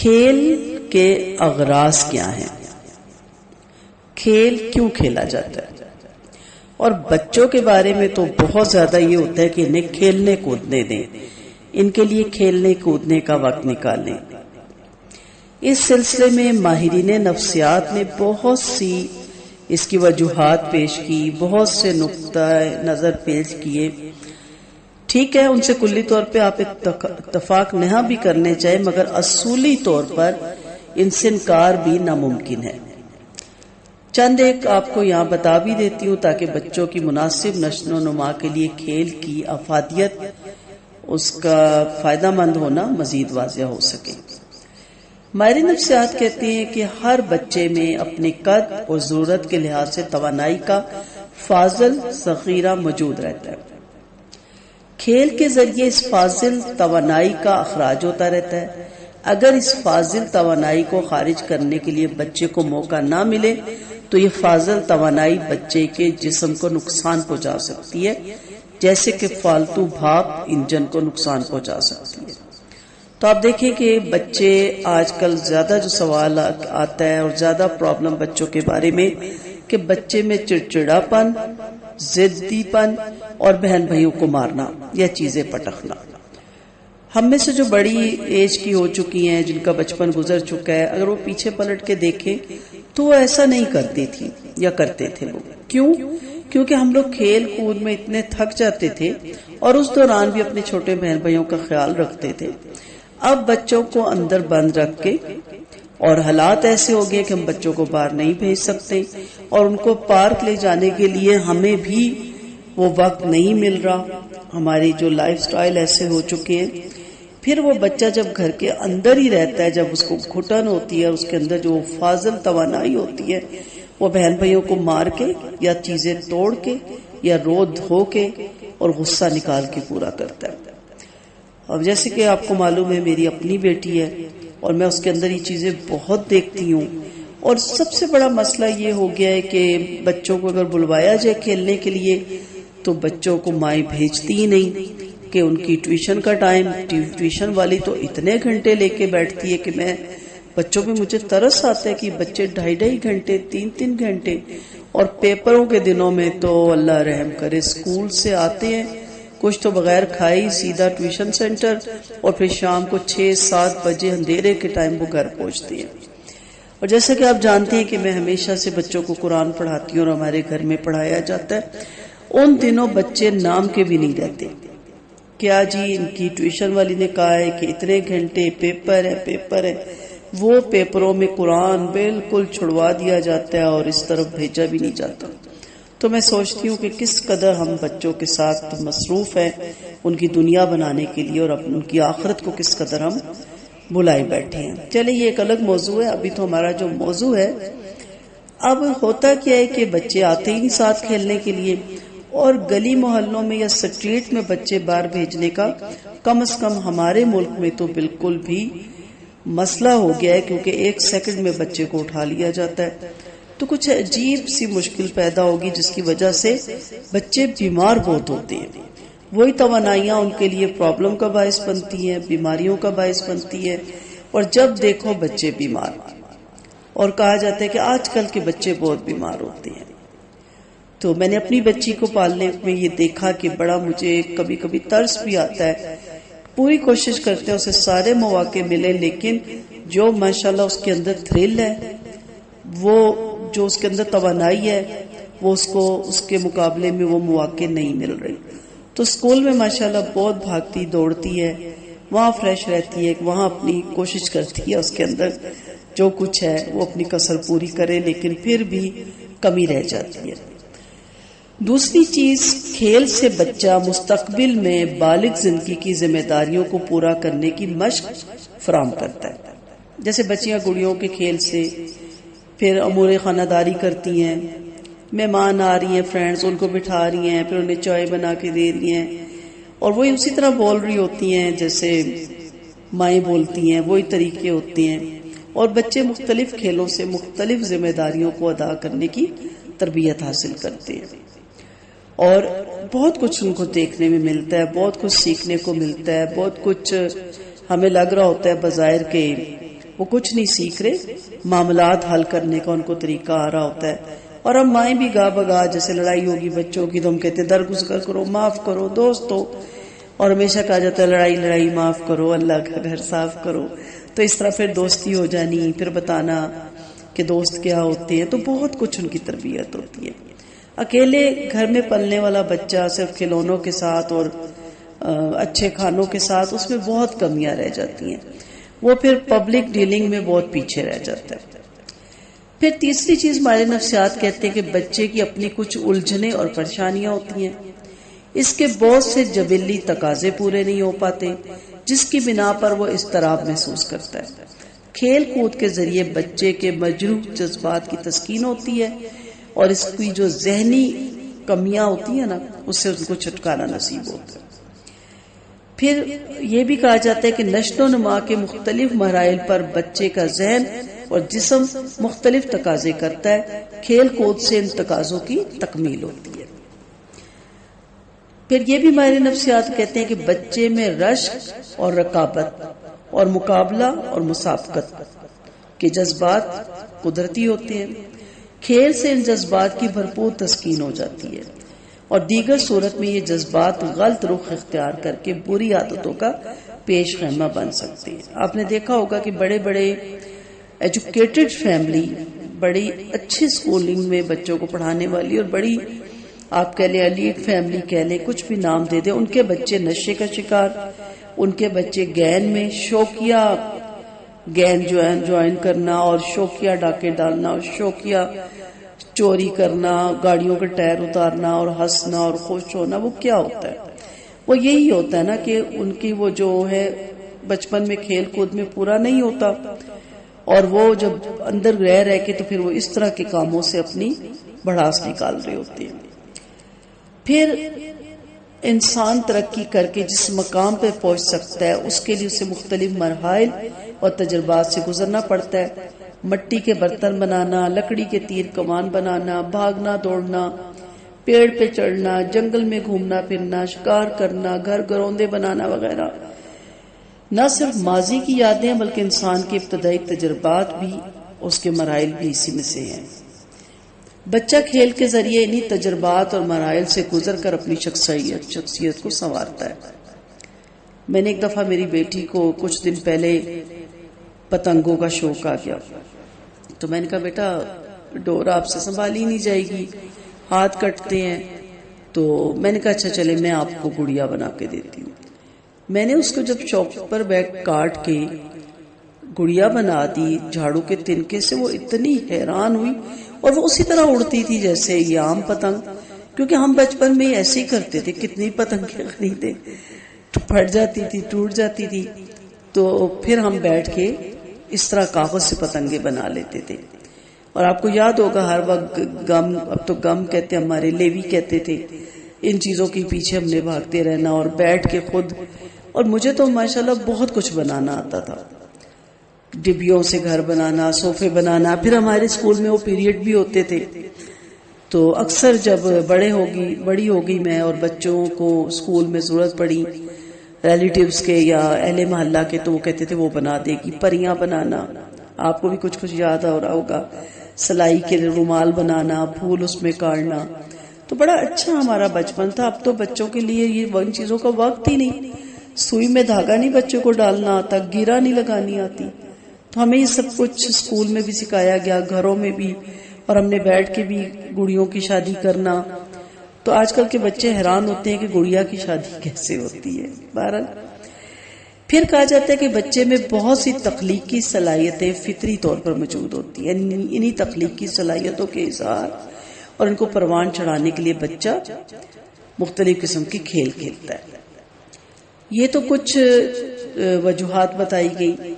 کھیل کے اغراض کیا ہیں؟ کھیل کیوں کھیلا جاتا ہے؟ اور بچوں کے بارے میں تو بہت زیادہ یہ ہوتا ہے کہ انہیں کھیلنے کودنے دیں، ان کے لیے کھیلنے کودنے کا وقت نکالیں۔ اس سلسلے میں ماہرین نفسیات نے بہت سی اس کی وجوہات پیش کی، بہت سے نقطہ نظر پیش کیے۔ ٹھیک ہے، ان سے کلی طور پہ آپ اتفاق نہ بھی کرنے چاہیں، مگر اصولی طور پر ان سے انکار بھی ناممکن ہے۔ چند ایک آپ کو یہاں بتا بھی دیتی ہوں تاکہ بچوں کی مناسب نشو و نما کے لیے کھیل کی افادیت، اس کا فائدہ مند ہونا مزید واضح ہو سکے۔ ماہر نفسیات کہتے ہیں کہ ہر بچے میں اپنے قد اور ضرورت کے لحاظ سے توانائی کا فاضل ذخیرہ موجود رہتا ہے۔ کھیل کے ذریعے اس فاضل توانائی کا اخراج ہوتا رہتا ہے۔ اگر اس فاضل توانائی کو خارج کرنے کے لیے بچے کو موقع نہ ملے تو یہ فاضل توانائی بچے کے جسم کو نقصان پہنچا سکتی ہے، جیسے کہ فالتو بھاپ انجن کو نقصان پہنچا سکتی ہے۔ تو آپ دیکھیں کہ بچے آج کل زیادہ جو سوال آتا ہے اور زیادہ پرابلم بچوں کے بارے میں کہ بچے میں چڑچڑا پن، ضدی پن اور بہن بھائیوں کو مارنا یا چیزیں پٹکنا۔ ہم میں سے جو بڑی ایج کی ہو چکی ہیں، جن کا بچپن گزر چکا ہے، اگر وہ پیچھے پلٹ کے دیکھیں تو وہ ایسا نہیں کرتی تھی یا کرتے تھے لوگ۔ کیوں؟ کیونکہ ہم لوگ کھیل کود میں اتنے تھک جاتے تھے اور اس دوران بھی اپنے چھوٹے بہن بھائیوں کا خیال رکھتے تھے۔ اب بچوں کو اندر بند رکھ کے، اور حالات ایسے ہو گئے کہ ہم بچوں کو باہر نہیں بھیج سکتے، اور ان کو پارک لے جانے کے لیے ہمیں بھی وہ وقت نہیں مل رہا۔ ہماری جو لائف سٹائل ایسے ہو چکے ہیں، پھر وہ بچہ جب گھر کے اندر ہی رہتا ہے، جب اس کو گھٹن ہوتی ہے، اس کے اندر جو فاضل توانائی ہوتی ہے، وہ بہن بھائیوں کو مار کے یا چیزیں توڑ کے یا رو دھو کے اور غصہ نکال کے پورا کرتا ہے۔ اب جیسے کہ آپ کو معلوم ہے، میری اپنی بیٹی ہے اور میں اس کے اندر یہ چیزیں بہت دیکھتی ہوں، اور سب سے بڑا مسئلہ یہ ہو گیا ہے کہ بچوں کو اگر بلوایا جائے کھیلنے کے لیے تو بچوں کو مائیں بھیجتی ہی نہیں، کہ ان کی ٹیوشن کا ٹائم، ٹیوشن والی تو اتنے گھنٹے لے کے بیٹھتی ہے کہ میں بچوں پہ مجھے ترس آتا ہے کہ بچے 2.5 گھنٹے 3 گھنٹے، اور پیپروں کے دنوں میں تو اللہ رحم کرے، اسکول سے آتے ہیں کچھ تو بغیر کھائی سیدھا ٹیوشن سینٹر، اور پھر شام کو 6-7 بجے اندھیرے کے ٹائم وہ گھر پہنچتے ہیں۔ اور جیسا کہ آپ جانتے ہیں کہ میں ہمیشہ سے بچوں کو قرآن پڑھاتی ہوں اور ہمارے گھر میں پڑھایا جاتا ہے، ان دنوں بچے نام کے بھی نہیں رہتے۔ کیا جی ان کی ٹیوشن والی نے کہا ہے کہ اتنے گھنٹے پیپر ہے، وہ پیپروں میں قرآن بالکل چھڑوا دیا جاتا ہے اور اس طرف بھیجا بھی نہیں جاتا۔ تو میں سوچتی ہوں کہ کس قدر ہم بچوں کے ساتھ مصروف ہیں ان کی دنیا بنانے کے لیے، اور ان کی آخرت کو کس قدر ہم بلائے بیٹھے ہیں۔ چلے یہ ایک الگ موضوع ہے، ابھی تو ہمارا جو موضوع ہے، اب ہوتا کیا ہے کہ بچے آتے ہی نہیں ساتھ کھیلنے کے لیے، اور گلی محلوں میں یا سٹریٹ میں بچے باہر بھیجنے کا کم از کم ہمارے ملک میں تو بالکل بھی مسئلہ ہو گیا ہے، کیونکہ 1 سیکنڈ میں بچے کو اٹھا لیا جاتا ہے۔ تو کچھ عجیب سی مشکل پیدا ہوگی جس کی وجہ سے بچے بیمار بہت ہوتے ہیں۔ وہی توانائیاں ان کے لیے پرابلم کا باعث بنتی ہیں، بیماریوں کا باعث بنتی ہے، اور جب دیکھو بچے بیمار، اور کہا جاتا ہے کہ آج کل کے بچے بہت بیمار ہوتے ہیں۔ تو میں نے اپنی بچی کو پالنے میں یہ دیکھا کہ بڑا مجھے کبھی کبھی ترس بھی آتا ہے۔ پوری کوشش کرتے ہیں اسے سارے مواقع ملے، لیکن جو ماشاءاللہ اس کے اندر تھرل ہے، وہ جو اس کے اندر توانائی ہے، وہ اس کو اس کے مقابلے میں وہ مواقع نہیں مل رہی۔ تو اسکول میں ماشاءاللہ بہت بھاگتی دوڑتی ہے، وہاں فریش رہتی ہے، وہاں اپنی کوشش کرتی ہے اس کے اندر جو کچھ ہے وہ اپنی کسر پوری کرے، لیکن پھر بھی کمی رہ جاتی ہے۔ دوسری چیز، کھیل سے بچہ مستقبل میں بالغ زندگی کی ذمہ داریوں کو پورا کرنے کی مشق فراہم کرتا ہے۔ جیسے بچیاں گڑیوں کے کھیل سے پھر امور خانہ داری کرتی ہیں، مہمان آ رہی ہیں، فرینڈز ان کو بٹھا رہی ہیں، پھر انہیں چائے بنا کے دے رہی ہیں، اور وہی اسی طرح بول رہی ہوتی ہیں جیسے مائیں بولتی ہیں، وہی طریقے ہوتے ہیں، اور بچے مختلف کھیلوں سے مختلف ذمہ داریوں کو ادا کرنے کی تربیت حاصل کرتے ہیں، اور بہت کچھ ان کو دیکھنے میں ملتا ہے، بہت کچھ سیکھنے کو ملتا ہے، بہت کچھ ہمیں لگ رہا ہوتا ہے بظاہر کہ وہ کچھ نہیں سیکھ رہے، معاملات حل کرنے کا ان کو طریقہ آ رہا ہوتا ہے. اور اب مائیں بھی گا بگا، جیسے لڑائی ہوگی بچوں کی تو ہم کہتے درگزر کرو، معاف کرو، دوست ہو، اور ہمیشہ کہا جاتا ہے لڑائی لڑائی معاف کرو، اللہ کا گھر صاف کرو. تو اس طرح پھر دوستی ہو جانی، پھر بتانا کہ دوست کیا ہوتے ہیں. تو بہت کچھ ان کی تربیت ہوتی ہے. اکیلے گھر میں پلنے والا بچہ صرف کھلونوں کے ساتھ اور اچھے کھانوں کے ساتھ، اس میں بہت کمیاں رہ جاتی ہیں. وہ پھر پبلک ڈیلنگ میں بہت پیچھے رہ جاتا ہے. پھر تیسری چیز ماہر نفسیات کہتے ہیں کہ بچے کی اپنی کچھ الجھنیں اور پریشانیاں ہوتی ہیں. اس کے بہت سے جبلی تقاضے پورے نہیں ہو پاتے، جس کی بنا پر وہ اضطراب محسوس کرتا ہے. کھیل کود کے ذریعے بچے کے مجروح جذبات کی تسکین ہوتی ہے اور اس کی جو ذہنی کمیاں ہوتی ہیں نا، اس سے ان کو چھٹکارا نصیب ہوتا ہے. پھر یہ بھی کہا جاتا ہے کہ نشو و نما کے مختلف مراحل پر بچے کا ذہن اور جسم مختلف تقاضے کرتا ہے. کھیل کود سے ان تقاضوں کی تکمیل ہوتی ہے. پھر یہ بھی ماہر نفسیات کہتے ہیں کہ بچے میں رشک اور رقابت اور مقابلہ اور مسابقت کے جذبات قدرتی ہوتے ہیں. کھیل سے ان جذبات کی بھرپور تسکین ہو جاتی ہے اور دیگر صورت میں یہ جذبات غلط رخ اختیار کر کے بری عادتوں کا پیش خیمہ بن سکتے ہیں. آپ نے دیکھا ہوگا کہ بڑے بڑے ایجوکیٹڈ فیملی، بڑی اچھی سکولنگ میں بچوں کو پڑھانے والی اور بڑی آپ کہہ لیں ایلیٹ فیملی کہہ لیں، کچھ بھی نام دے دیں، ان کے بچے نشے کا شکار، ان کے بچے گین میں شوقیہ گین جوائن کرنا اور شوقیہ ڈاکے ڈالنا اور شوقیہ چوری کرنا، گاڑیوں کے ٹائر اتارنا اور ہنسنا اور خوش ہونا. وہ کیا ہوتا ہے؟ وہ یہی ہوتا ہے نا کہ ان کی وہ جو ہے بچپن میں کھیل کود میں پورا نہیں ہوتا اور وہ جب اندر رہ کے تو پھر وہ اس طرح کے کاموں سے اپنی بڑھاس نکال رہے ہوتے ہیں. پھر انسان ترقی کر کے جس مقام پہ پہنچ سکتا ہے اس کے لیے اسے مختلف مراحل اور تجربات سے گزرنا پڑتا ہے. مٹی کے برتن بنانا، لکڑی کے تیر کمان بنانا، بھاگنا دوڑنا، پیڑ پہ چڑھنا، جنگل میں گھومنا پھرنا، شکار کرنا، گھر گروندے بنانا وغیرہ نہ صرف ماضی کی یادیں بلکہ انسان کے ابتدائی تجربات بھی، اس کے مراحل بھی اسی میں سے ہیں. بچہ کھیل کے ذریعے انہی تجربات اور مراحل سے گزر کر اپنی شخصیت کو سنوارتا ہے. میں نے ایک دفعہ میری بیٹی کو کچھ دن پہلے پتنگوں کا شوق آ گیا تو میں نے کہا بیٹا ڈور آپ سے سنبھالی نہیں جائے گی، ہاتھ کٹتے ہیں. تو میں نے کہا اچھا چلے میں آپ کو گڑیا بنا کے دیتی ہوں. میں نے اس کو جب چوک پر بیٹھ کاٹ کے گڑیا بنا دی جھاڑو کے تنکے سے، وہ اتنی حیران ہوئی اور وہ اسی طرح اڑتی تھی جیسے یہ عام پتنگ، کیونکہ ہم بچپن میں ایسے ہی کرتے تھے. کتنی پتنگیں خریدے، پھٹ جاتی تھی، ٹوٹ جاتی تھی. تو پھر ہم بیٹھ کے اس طرح کاغذ سے پتنگیں بنا لیتے تھے. اور آپ کو یاد ہوگا ہر وقت گم، اب تو گم کہتے ہمارے لیوی کہتے تھے، ان چیزوں کے پیچھے ہم نے بھاگتے رہنا اور بیٹھ کے خود. اور مجھے تو ماشاءاللہ بہت کچھ بنانا آتا تھا، ڈبیوں سے گھر بنانا، صوفے بنانا. پھر ہمارے اسکول میں وہ پیریڈ بھی ہوتے تھے تو اکثر جب بڑی ہوگی میں اور بچوں کو اسکول میں ضرورت پڑی ریلیٹیوز کے یا اہل محلہ کے تو وہ کہتے تھے وہ بنا دے گی. پریاں بنانا، آپ کو بھی کچھ یاد ہو رہا ہوگا، سلائی کے رومال بنانا، پھول اس میں کاٹنا. تو بڑا اچھا ہمارا بچپن تھا. اب تو بچوں کے لیے یہ ان چیزوں کا وقت ہی نہیں. سوئی میں دھاگا نہیں بچوں کو ڈالنا آتا، گیرا نہیں لگانی آتی. تو ہمیں یہ سب کچھ اسکول میں بھی سکھایا گیا، گھروں میں بھی، اور ہم نے بیٹھ کے بھی گڑیوں کی شادی کرنا. تو آج کل کے بچے حیران ہوتے ہیں کہ گڑیا کی شادی کیسے ہوتی ہے. بہرحال پھر کہا جاتا ہے کہ بچے میں بہت سی تخلیقی صلاحیتیں فطری طور پر موجود ہوتی ہیں. انہی تخلیقی صلاحیتوں کے اظہار اور ان کو پروان چڑھانے کے لیے بچہ مختلف قسم کے کھیل کھیلتا ہے. یہ تو کچھ وجوہات بتائی گئی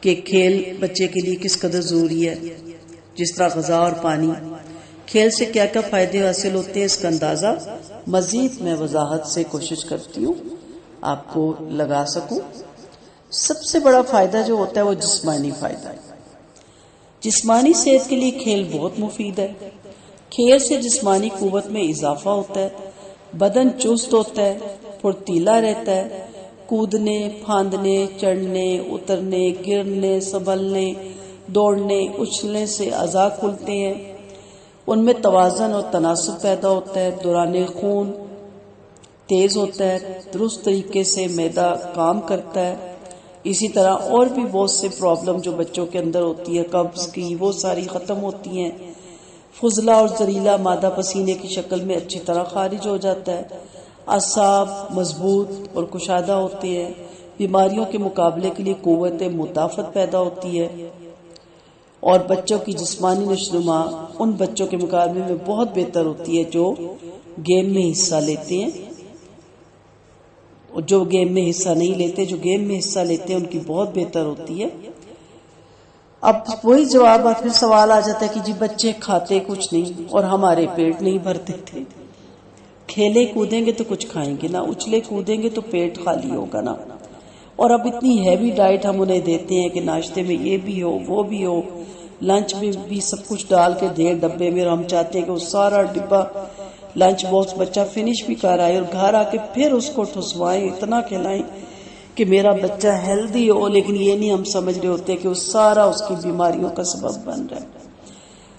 کہ کھیل بچے کے لیے کس قدر ضروری ہے، جس طرح غذا اور پانی. کھیل سے کیا کیا فائدے حاصل ہوتے ہیں اس کا اندازہ مزید میں وضاحت سے کوشش کرتی ہوں آپ کو لگا سکوں. سب سے بڑا فائدہ جو ہوتا ہے وہ جسمانی فائدہ ہے. جسمانی صحت کے لیے کھیل بہت مفید ہے. کھیل سے جسمانی قوت میں اضافہ ہوتا ہے، بدن چست ہوتا ہے، پھرتیلا رہتا ہے، کودنے، پھاندنے، چڑھنے، اترنے، گرنے، سنبھلنے، دوڑنے، اچھلنے سے اعضاء کھلتے ہیں، ان میں توازن اور تناسب پیدا ہوتا ہے، دوران خون تیز ہوتا ہے، درست طریقے سے معدہ کام کرتا ہے، اسی طرح اور بھی بہت سے پرابلم جو بچوں کے اندر ہوتی ہے قبض کی، وہ ساری ختم ہوتی ہیں، فضلہ اور زریلا مادہ پسینے کی شکل میں اچھی طرح خارج ہو جاتا ہے، اعصاب مضبوط اور کشادہ ہوتے ہیں، بیماریوں کے مقابلے کے لیے قوت مدافعت پیدا ہوتی ہے، اور بچوں کی جسمانی نشوونما ان بچوں کے مقابلے میں بہت بہتر ہوتی ہے جو گیم میں حصہ لیتے ہیں، اور جو گیم میں حصہ نہیں لیتے، جو گیم میں حصہ لیتے ہیں ان کی بہت بہتر ہوتی ہے۔ اب وہی جواب پھر سوال آ جاتا ہے کہ جی بچے کھاتے کچھ نہیں اور ہمارے پیٹ نہیں بھرتے تھے، کھیلے کودیں گے تو کچھ کھائیں گے نا، اچھلے کودیں گے تو پیٹ خالی ہوگا نا، اور اب اتنی ہیوی ڈائٹ ہم انہیں دیتے ہیں کہ ناشتے میں یہ بھی ہو وہ بھی ہو، لنچ میں بھی سب کچھ ڈال کے دے ڈبے میں، اور ہم چاہتے ہیں کہ وہ سارا ڈبہ لنچ باکس بچہ فنش بھی کر آئے اور گھر آ کے پھر اس کو ٹھسوائیں، اتنا کھلائیں کہ میرا بچہ ہیلدی ہو، لیکن یہ نہیں ہم سمجھ رہے ہوتے کہ وہ سارا اس کی بیماریوں کا سبب بن رہا ہے۔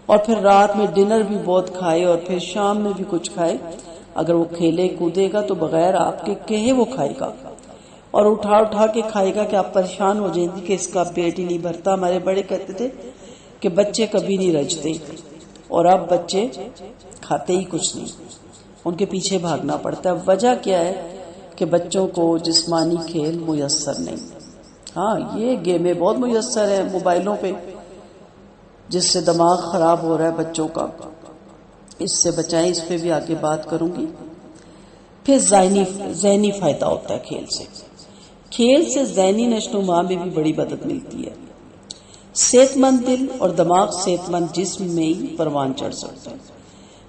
اور پھر رات میں ڈنر بھی بہت کھائے اور پھر شام میں بھی کچھ کھائے، اگر وہ کھیلے کودے گا تو بغیر آپ کے کہے وہ کھائے گا، اور اٹھا اٹھا کے کھائے گا کہ آپ پریشان ہو جائیں گے کہ اس کا پیٹ ہی نہیں بھرتا۔ ہمارے بڑے کہتے تھے کہ بچے کبھی نہیں رجتے، اور اب بچے کھاتے ہی کچھ نہیں، ان کے پیچھے بھاگنا پڑتا ہے۔ وجہ کیا ہے کہ بچوں کو جسمانی کھیل میسر نہیں۔ ہاں یہ گیمیں بہت میسر ہیں موبائلوں پہ، جس سے دماغ خراب ہو رہا ہے بچوں کا، اس سے بچائیں، اس پہ بھی آگے بات کروں گی۔ پھر ذہنی فائدہ ہوتا ہے کھیل سے، کھیل سے ذہنی نشوونما میں بھی بڑی مدد ملتی ہے۔ صحت مند دل اور دماغ صحت مند جسم میں ہی پروان چڑھ سکتا ہے۔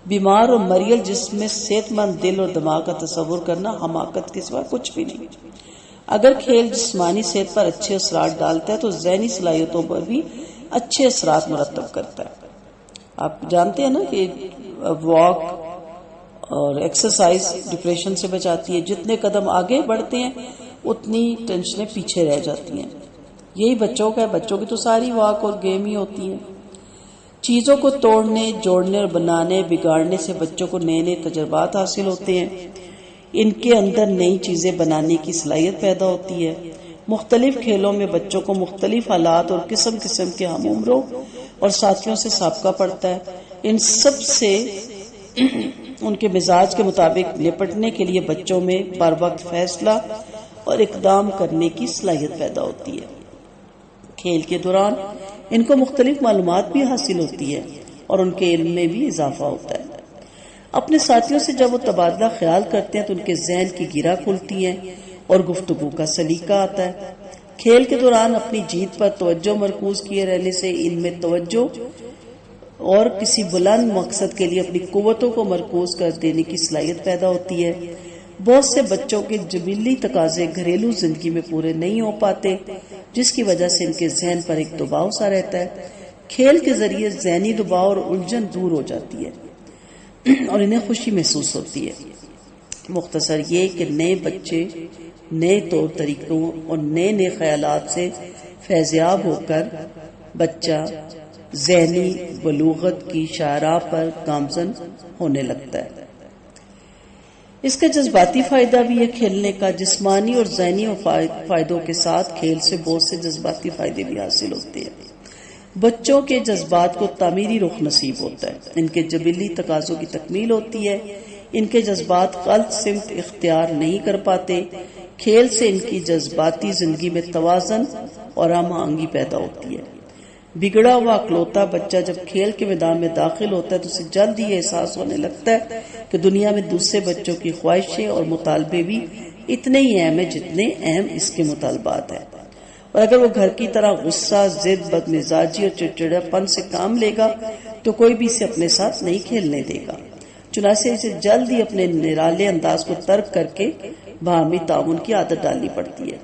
بیمار اور مریض جسم میں صحت مند دل اور دماغ کا تصور کرنا حماقت کے سوا کچھ بھی نہیں۔ اگر کھیل جسمانی صحت پر اچھے اثرات ڈالتا ہے تو ذہنی صلاحیتوں پر بھی اچھے اثرات مرتب کرتا ہے۔ آپ جانتے ہیں نا کہ واک اور ایکسرسائز ڈپریشن سے بچاتی ہے، جتنے قدم آگے بڑھتے ہیں اتنی ٹینشنیں پیچھے رہ جاتی ہیں۔ یہی بچوں کا ہے، بچوں کی تو ساری واک اور گیم ہی ہوتی ہیں۔ چیزوں کو توڑنے، جوڑنے اور بنانے بگاڑنے سے بچوں کو نئے نئے تجربات حاصل ہوتے ہیں، ان کے اندر نئی چیزیں بنانے کی صلاحیت پیدا ہوتی ہے۔ مختلف کھیلوں میں بچوں کو مختلف حالات اور قسم قسم کے ہم عمروں اور ساتھیوں سے سابقہ پڑتا ہے، ان سب سے ان کے مزاج کے مطابق نپٹنے کے لیے بچوں میں بر وقت فیصلہ اور اقدام کرنے کی صلاحیت پیدا ہوتی ہے۔ کھیل کے دوران ان کو مختلف معلومات بھی حاصل ہوتی ہے اور ان کے علم میں بھی اضافہ ہوتا ہے۔ اپنے ساتھیوں سے جب وہ تبادلہ خیال کرتے ہیں تو ان کے ذہن کی گرہ کھلتی ہے اور گفتگو کا سلیقہ آتا ہے۔ کھیل کے دوران اپنی جیت پر توجہ مرکوز کیے رہنے سے ان میں توجہ اور کسی بلند مقصد کے لیے اپنی قوتوں کو مرکوز کر دینے کی صلاحیت پیدا ہوتی ہے۔ بہت سے بچوں کے جبلی تقاضے گھریلو زندگی میں پورے نہیں ہو پاتے، جس کی وجہ سے ان کے ذہن پر ایک دباؤ سا رہتا ہے۔ کھیل کے ذریعے ذہنی دباؤ اور الجھن دور ہو جاتی ہے اور انہیں خوشی محسوس ہوتی ہے۔ مختصر یہ کہ نئے بچے نئے طور طریقوں اور نئے نئے خیالات سے فیضیاب ہو کر بچہ ذہنی بلوغت کی شاہراہ پر گامزن ہونے لگتا ہے۔ اس کا جذباتی فائدہ بھی ہے کھیلنے کا۔ جسمانی اور ذہنی فائدوں کے ساتھ کھیل سے بہت سے جذباتی فائدے بھی حاصل ہوتے ہیں۔ بچوں کے جذبات کو تعمیری رخ نصیب ہوتا ہے، ان کے جبلی تقاضوں کی تکمیل ہوتی ہے، ان کے جذبات غلط سمت اختیار نہیں کر پاتے۔ کھیل سے ان کی جذباتی زندگی میں توازن اور ہم آہنگی پیدا ہوتی ہے۔ بگڑا ہوا اکلوتا بچہ جب کھیل کے میدان میں داخل ہوتا ہے تو اسے جلد ہی احساس ہونے لگتا ہے کہ دنیا میں دوسرے بچوں کی خواہشیں اور مطالبے بھی اتنے ہی اہم ہیں جتنے اہم اس کے مطالبات ہیں، اور اگر وہ گھر کی طرح غصہ، ضد، بدمزاجی اور چڑچڑا پن سے کام لے گا تو کوئی بھی اسے اپنے ساتھ نہیں کھیلنے دے گا۔ چنانچہ اسے جلد ہی اپنے نرالے انداز کو ترک کر کے باہمی تعاون کی عادت ڈالنی پڑتی ہے۔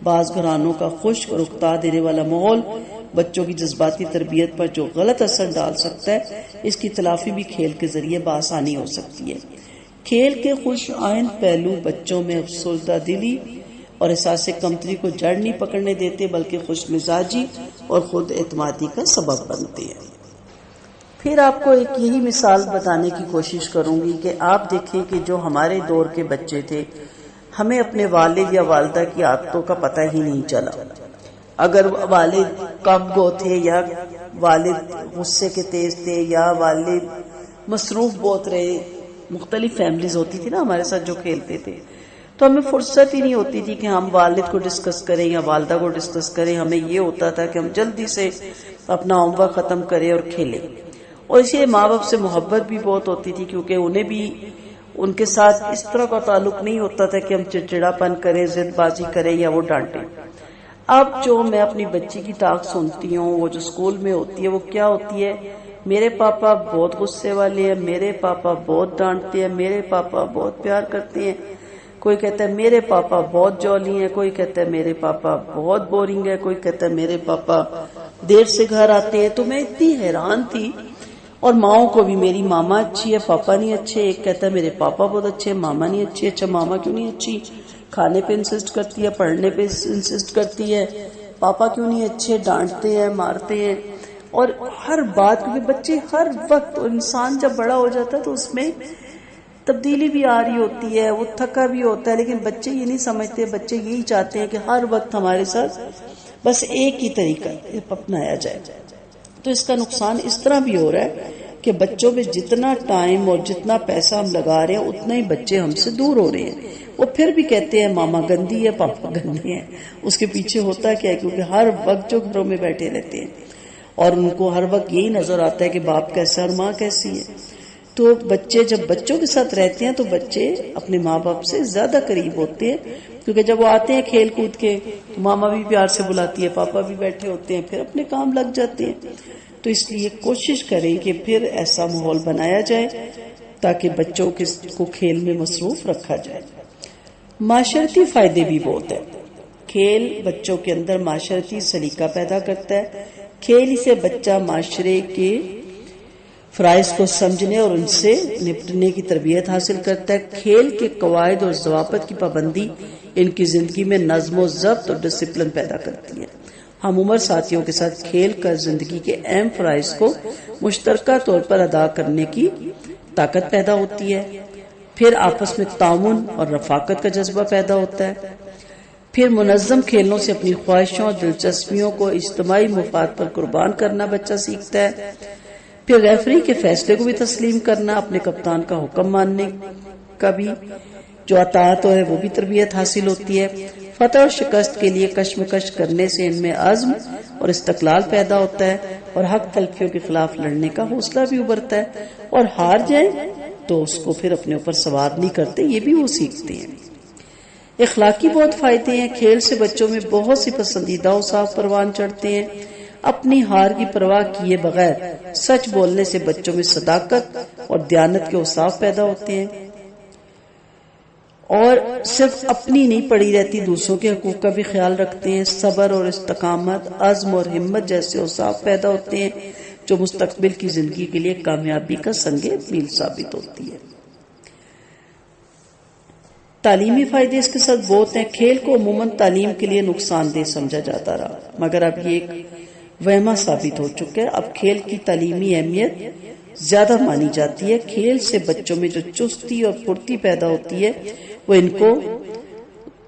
بعض گھرانوں کا خشک اور اکتا دینے والا ماحول بچوں کی جذباتی تربیت پر جو غلط اثر ڈال سکتا ہے، اس کی تلافی بھی کھیل کے ذریعے بآسانی ہو سکتی ہے۔ کھیل کے خوش آئند پہلو بچوں میں افسردہ دلی اور احساس کمتری کو جڑ نہیں پکڑنے دیتے بلکہ خوش مزاجی اور خود اعتمادی کا سبب بنتے ہیں۔ پھر آپ کو ایک یہی مثال بتانے کی کوشش کروں گی کہ آپ دیکھیں کہ جو ہمارے دور کے بچے تھے، ہمیں اپنے والد یا والدہ کی عادتوں کا پتہ ہی نہیں چلا۔ اگر والد کم گو تھے یا والد غصے کے تیز تھے یا والد مصروف بہت رہے، مختلف فیملیز ہوتی تھی نا ہمارے ساتھ جو کھیلتے تھے، تو ہمیں فرصت ہی نہیں ہوتی تھی کہ ہم والد کو ڈسکس کریں یا والدہ کو ڈسکس کریں۔ ہمیں یہ ہوتا تھا کہ ہم جلدی سے اپنا ہوم ورک ختم کریں اور کھیلیں، اور اس لیے ماں باپ سے محبت بھی بہت ہوتی تھی کیونکہ انہیں بھی ان کے ساتھ اس طرح کا تعلق نہیں ہوتا تھا کہ ہم چڑچڑا پن کریں، ضد بازی کریں یا وہ ڈانٹیں۔ اب جو میں اپنی بچی کی ٹاک سنتی ہوں، وہ جو اسکول میں ہوتی ہے، وہ کیا ہوتی ہے؟ میرے پاپا بہت غصے والے ہیں، میرے پاپا بہت ڈانٹتے ہیں، میرے پاپا بہت پیار کرتے ہیں۔ کوئی کہتا ہے میرے پاپا بہت جولی ہیں، کوئی کہتا ہے میرے پاپا بہت بورنگ ہے، کوئی کہتا ہے میرے پاپا دیر سے گھر آتے ہیں۔ تو میں اتنی حیران تھی، اور ماؤں کو بھی، میری ماما اچھی ہے، پاپا نہیں اچھے۔ ایک کہتا ہے میرے پاپا بہت اچھے، ماما نہیں اچھی۔ اچھا ماما کیوں نہیں اچھی؟ کھانے پہ انسسٹ کرتی ہے، پڑھنے پہ انسسٹ کرتی ہے۔ پاپا کیوں نہیں اچھے؟ ڈانٹتے ہیں، مارتے ہیں۔ اور ہر بات، کیونکہ بچے ہر وقت، انسان جب بڑا ہو جاتا ہے تو اس میں تبدیلی بھی آ رہی ہوتی ہے، وہ تھکا بھی ہوتا ہے، لیکن بچے یہ نہیں سمجھتے۔ بچے یہی چاہتے ہیں کہ ہر وقت ہمارے ساتھ بس ایک ہی طریقہ اپنایا جائے۔ تو اس کا نقصان اس طرح بھی ہو رہا ہے کہ بچوں پہ جتنا ٹائم اور جتنا پیسہ ہم لگا رہے ہیں اتنا ہی بچے ہم سے دور ہو رہے ہیں۔ وہ پھر بھی کہتے ہیں ماما گندی ہے، پاپا گندے ہیں۔ اس کے پیچھے ہوتا کیا ہے؟ کیونکہ ہر وقت جو گھروں میں بیٹھے رہتے ہیں اور ان کو ہر وقت یہی نظر آتا ہے کہ باپ کیسا اور ماں کیسی ہے۔ تو بچے جب بچوں کے ساتھ رہتے ہیں تو بچے اپنے ماں باپ سے زیادہ قریب ہوتے ہیں، کیونکہ جب وہ آتے ہیں کھیل کود کے تو ماما بھی پیار سے بلاتی ہے، پاپا بھی بیٹھے ہوتے ہیں، پھر اپنے کام لگ جاتے ہیں۔ تو اس لیے کوشش کریں کہ پھر ایسا ماحول بنایا جائے تاکہ بچوں کو کھیل میں مصروف رکھا جائے۔ معاشرتی فائدے بھی بہت ہیں۔ کھیل بچوں کے اندر معاشرتی سلیقہ پیدا کرتا ہے۔ کھیل سے بچہ معاشرے کے فرائض کو سمجھنے اور ان سے نپٹنے کی تربیت حاصل کرتا ہے۔ کھیل کے قواعد اور ضوابط کی پابندی ان کی زندگی میں نظم و ضبط اور ڈسپلن پیدا کرتی ہے۔ ہم عمر ساتھیوں کے ساتھ کھیل کر زندگی کے اہم فرائض کو مشترکہ طور پر ادا کرنے کی طاقت پیدا ہوتی ہے۔ پھر آپس میں تعاون اور رفاقت کا جذبہ پیدا ہوتا ہے۔ پھر منظم کھیلوں سے اپنی خواہشوں اور دلچسپیوں کو اجتماعی مفاد پر قربان کرنا بچہ سیکھتا ہے۔ پھر ریفری کے فیصلے کو بھی تسلیم کرنا، اپنے کپتان کا حکم ماننے کا بھی جو اطاعت ہے وہ بھی تربیت حاصل ہوتی ہے۔ فتح اور شکست کے لیے کشمکش کرنے سے ان میں عزم اور استقلال پیدا ہوتا ہے اور حق تلفیوں کے خلاف لڑنے کا حوصلہ بھی ابھرتا ہے، اور ہار جائیں تو اس کو پھر اپنے اوپر سوار نہیں کرتے، یہ بھی وہ سیکھتے ہیں۔ اخلاقی بہت فائدے ہیں۔ کھیل سے بچوں میں بہت سی پسندیدہ اوصاف پروان چڑھتے ہیں۔ اپنی ہار کی پرواہ کیے بغیر سچ بولنے سے بچوں میں صداقت اور دیانت کے اوصاف پیدا ہوتے ہیں، اور صرف اپنی نہیں پڑی رہتی، دوسروں کے حقوق کا بھی خیال رکھتے ہیں۔ صبر اور استقامت، عزم اور ہمت جیسے اوصاف پیدا ہوتے ہیں جو مستقبل کی زندگی کے لیے کامیابی کا سنگ میل ثابت ہوتی ہے۔ تعلیمی فائدے اس کے ساتھ بہت ہیں۔ کھیل کو عموماً تعلیم کے لیے نقصان دہ سمجھا جاتا رہا، مگر اب یہ ایک وہمہ ثابت ہو چکا ہے۔ اب کھیل کی تعلیمی اہمیت زیادہ مانی جاتی ہے۔ کھیل سے بچوں میں جو چستی اور پھرتی پیدا ہوتی ہے وہ ان کو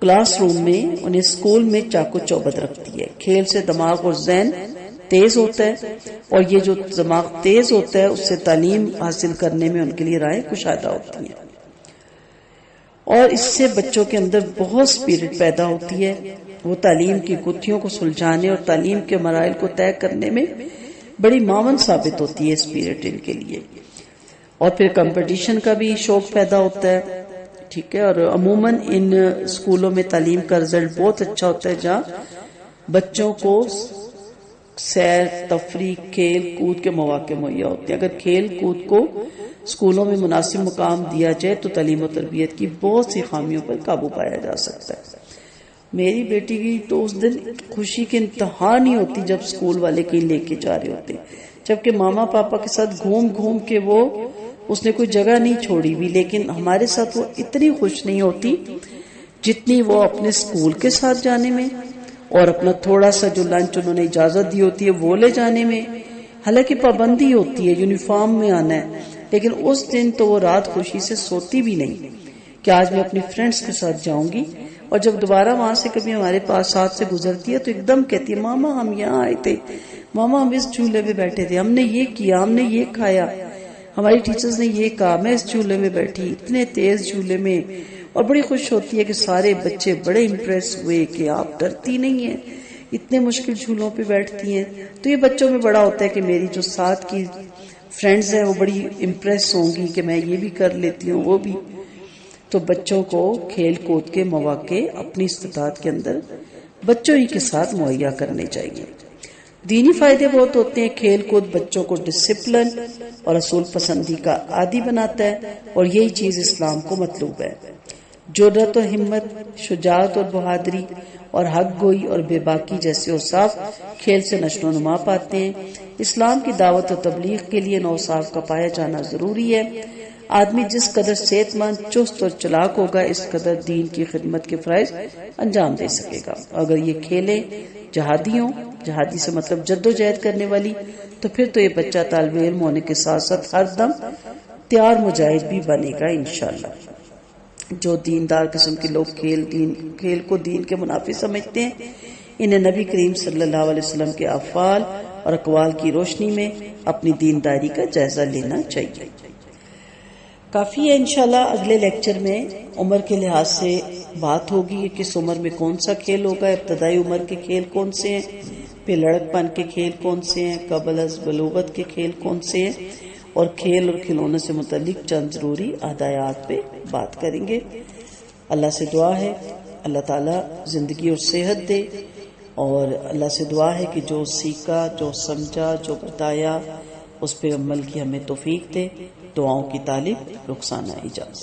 کلاس روم میں، انہیں اسکول میں چاق و چوبند رکھتی ہے۔ کھیل سے دماغ اور ذہن تیز ہوتا ہے، اور یہ جو دماغ تیز ہوتا ہے اس سے تعلیم حاصل کرنے میں ان کے لیے راہیں کشادہ ہوتی ہیں، اور اس سے بچوں کے اندر بہت سپیرٹ پیدا ہوتی ہے۔ وہ تعلیم کی گتھیوں کو سلجھانے اور تعلیم کے مراحل کو طے کرنے میں بڑی معاون ثابت ہوتی ہے سپیرٹ ان کے لیے، اور پھر کمپٹیشن کا بھی شوق پیدا ہوتا ہے۔ ٹھیک ہے، اور عموماً ان اسکولوں میں تعلیم کا رزلٹ بہت اچھا ہوتا ہے جہاں بچوں کو سیر تفریح کھیل کود کے مواقع مہیا ہوتے ہیں۔ اگر کھیل کود کو اسکولوں میں مناسب مقام دیا جائے تو تعلیم و تربیت کی بہت سی خامیوں پر قابو پایا جا سکتا ہے۔ میری بیٹی کی تو اس دن خوشی کی انتہا نہیں ہوتی جب اسکول والے کہیں لے کے جا رہے ہوتے، جبکہ ماما پاپا کے ساتھ گھوم گھوم کے اس نے کوئی جگہ نہیں چھوڑی ہوئی، لیکن ہمارے ساتھ وہ اتنی خوش نہیں ہوتی جتنی وہ اپنے اسکول کے ساتھ جانے میں اور اپنا تھوڑا سا جو لنچ انہوں نے اجازت دی ہوتی ہے وہ لے جانے میں. حالانکہ پابندی ہوتی ہے یونیفارم میں آنا ہے، لیکن اس دن تو وہ رات خوشی سے سوتی بھی نہیں کہ آج میں اپنی فرینڈز کے ساتھ جاؤں گی. اور جب دوبارہ وہاں سے کبھی ہمارے پاس ساتھ سے گزرتی ہے تو ایک دم کہتی ہے ماما ہم یہاں آئے تھے، ماما ہم اس جھولے میں بیٹھے تھے، ہم نے یہ کیا، ہم نے یہ کھایا، ہماری ٹیچرز نے یہ کہا، میں اس جھولے میں بیٹھی اتنے تیز جھولے میں. اور بڑی خوش ہوتی ہے کہ سارے بچے بڑے امپریس ہوئے کہ آپ ڈرتی نہیں ہیں، اتنے مشکل جھولوں پہ بیٹھتی ہیں. تو یہ بچوں میں بڑا ہوتا ہے کہ میری جو ساتھ کی فرینڈز ہیں وہ بڑی امپریس ہوں گی کہ میں یہ بھی کر لیتی ہوں وہ بھی. تو بچوں کو کھیل کود کے مواقع اپنی استطاعت کے اندر بچوں ہی کے ساتھ مہیا کرنے چاہیے. دینی فائدے بہت ہوتے ہیں. کھیل کود بچوں کو ڈسپلن اور اصول پسندی کا عادی بناتا ہے اور یہی چیز اسلام کو مطلوب ہے. جرأت و ہمت، شجاعت اور بہادری اور حق گوئی اور بے باکی جیسے اوصاف کھیل سے نشو و نما پاتے ہیں. اسلام کی دعوت و تبلیغ کے لیے ان اوصاف کا پایا جانا ضروری ہے. آدمی جس قدر صحت مند، چست اور چلاک ہوگا اس قدر دین کی خدمت کے فرائض انجام دے سکے گا. اگر یہ کھیلیں جہادی ہوں، جہادی سے مطلب جد و جہد کرنے والی، تو پھر تو یہ بچہ طالب علم ہونے کے ساتھ ساتھ ہر دم تیار مجاہد بھی بنے گا انشاءاللہ. جو دیندار قسم کے لوگ کھیل کو دین کے منافع سمجھتے ہیں، انہیں نبی کریم صلی اللہ علیہ وسلم کے افعال اور اقوال کی روشنی میں اپنی دینداری کا جائزہ لینا چاہیے. کافی ہے. انشاءاللہ اگلے لیکچر میں عمر کے لحاظ سے بات ہوگی کہ کس عمر میں کون سا کھیل ہوگا، ابتدائی عمر کے کھیل کون سے ہیں، پھر لڑک پن کے کھیل کون سے ہیں، قبل از بلوغت کے کھیل کون سے ہیں، اور کھیل اور کھلونوں سے متعلق چند ضروری ہدایات پہ بات کریں گے. اللہ سے دعا ہے اللہ تعالیٰ زندگی اور صحت دے، اور اللہ سے دعا ہے کہ جو سیکھا، جو سمجھا، جو بتایا اس پہ عمل کی ہمیں توفیق دے. دعاؤں کی طالب رخسانہ اجاز.